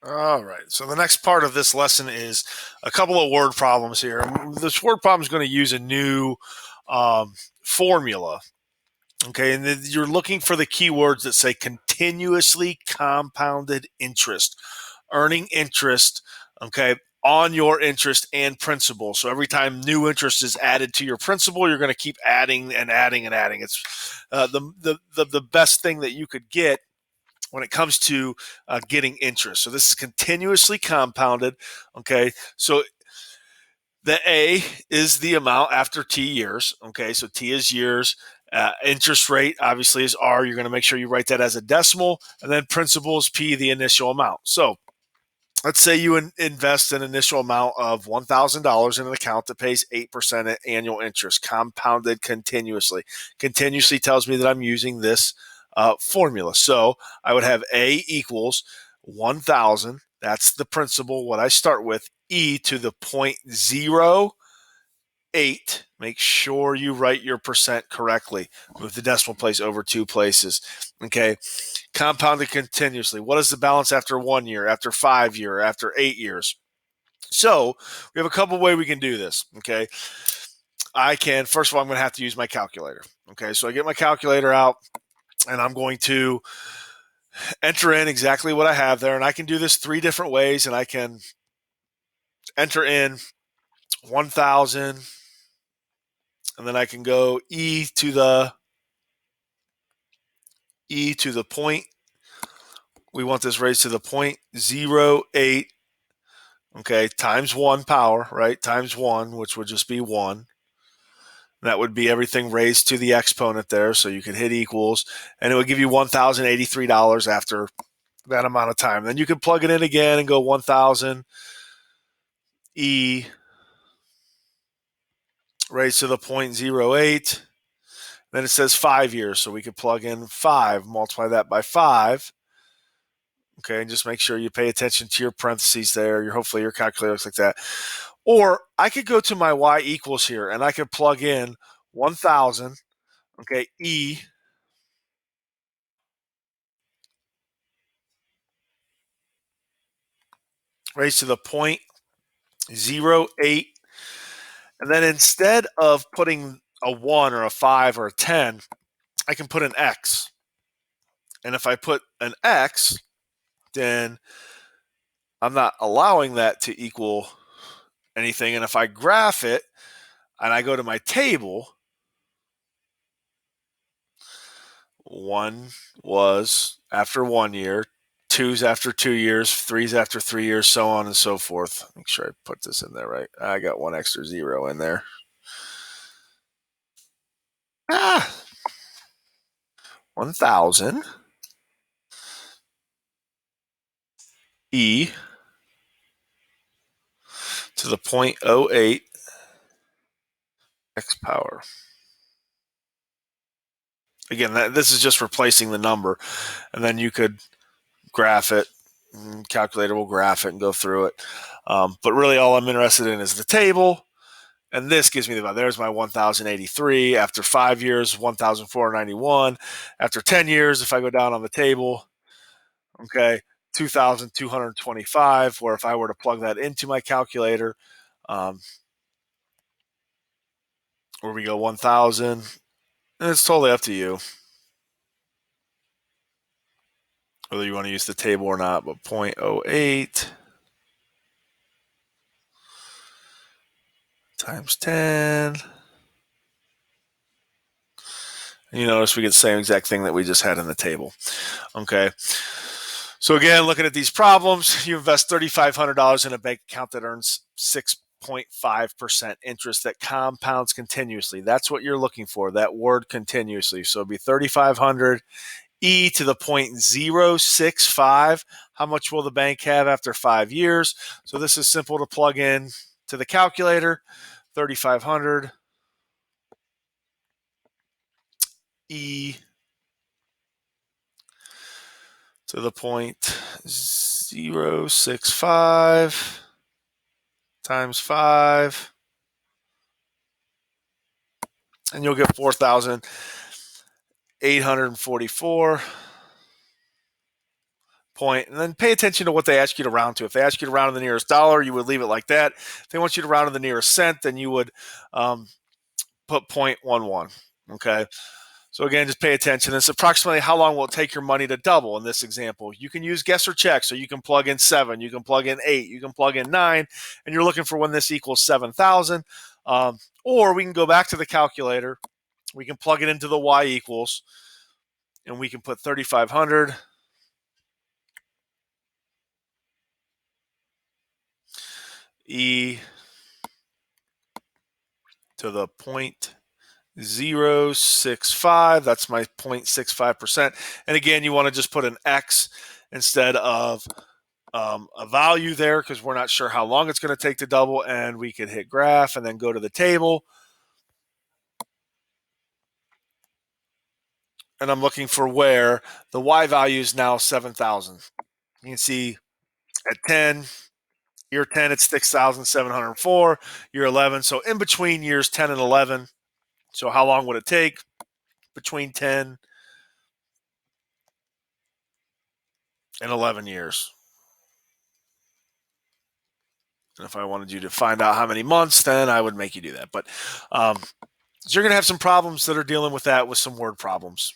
All right. So the next part of this lesson is a couple of word problems here. This word problem is going to use a new formula. Okay, and you're looking for the keywords that say continuously compounded interest, earning interest. Okay, on your interest and principal. So every time new interest is added to your principal, you're going to keep adding and adding and adding. It's the best thing that you could get when it comes to getting interest. So this is continuously compounded. Okay, so the A is the amount after T years. Okay, so T is years. Interest rate obviously is R. You're going to make sure you write that as a decimal, and then principal is P, the initial amount. So let's say you invest an initial amount of $1,000 in an account that pays 8% annual interest, compounded continuously. Continuously tells me that I'm using this formula. So I would have A equals 1,000. That's the principal, what I start with, E to the 0.08. Make sure you write your percent correctly. Move the decimal place over two places. Okay. Compounded continuously. What is the balance after 1 year, after 5 year, after 8 years? So we have a couple ways we can do this. Okay. I can, first of all, I'm going to have to use my calculator. Okay. So I get my calculator out and I'm going to enter in exactly what I have there. And I can do this three different ways. And I can enter in 1,000 and then I can go e to the point. We want this raised to the 0.08, okay, times 1 power, right? Times 1, which would just be 1. That would be everything raised to the exponent there. So you could hit equals, and it would give you $1,083 after that amount of time. Then you could plug it in again and go 1,000 e raised to the 0.08. Then it says 5 years. So we could plug in 5, multiply that by 5. Okay, and just make sure you pay attention to your parentheses there. Hopefully your calculator looks like that. Or I could go to my y equals here and I could plug in 1,000, okay, e raised to the 0.08. And then instead of putting a 1 or a 5 or a 10, I can put an x. And if I put an x, then I'm not allowing that to equal anything. And if I graph it and I go to my table, 1 was after 1 year, 2's after 2 years, 3's after 3 years, so on and so forth. Make sure I put this in there right. I got one extra zero in there. Ah, 1,000 e to the 0.08 x power. Again, this is just replacing the number, and then you could graph it. Calculator will graph it and go through it. But really, all I'm interested in is the table. And this gives me there's my 1,083. After 5 years, 1,491. After 10 years, if I go down on the table, okay, 2,225. Where if I were to plug that into my calculator, where we go 1,000, and it's totally up to you whether you want to use the table or not, but 0.08 times 10. You notice we get the same exact thing that we just had in the table. Okay. So again, looking at these problems, you invest $3,500 in a bank account that earns 6.5% interest that compounds continuously. That's what you're looking for, that word continuously. So it'd be 3,500 e to the 0.065. How much will the bank have after 5 years? So this is simple to plug in to the calculator. 3,500 e to the 0.065 times 5, and you'll get 4,844.5 point, and then pay attention to what they ask you to round to. If they ask you to round to the nearest dollar, you would leave it like that. If they want you to round to the nearest cent, then you would put 0.11. Okay. So again, just pay attention. It's approximately how long will it take your money to double in this example. You can use guess or check. So you can plug in 7, you can plug in 8, you can plug in 9, and you're looking for when this equals 7,000. Or we can go back to the calculator. We can plug it into the y equals, and we can put 3,500 e to the 0.065. That's my 0.65%. And again, you want to just put an X instead of a value there because we're not sure how long it's going to take to double. And we could hit graph and then go to the table. And I'm looking for where the Y value is now 7,000. You can see at 10, year 10, it's 6,704, year 11. So in between years 10 and 11. So how long would it take between 10 and 11 years? And if I wanted you to find out how many months, then I would make you do that. But so you're going to have some problems that are dealing with that with some word problems.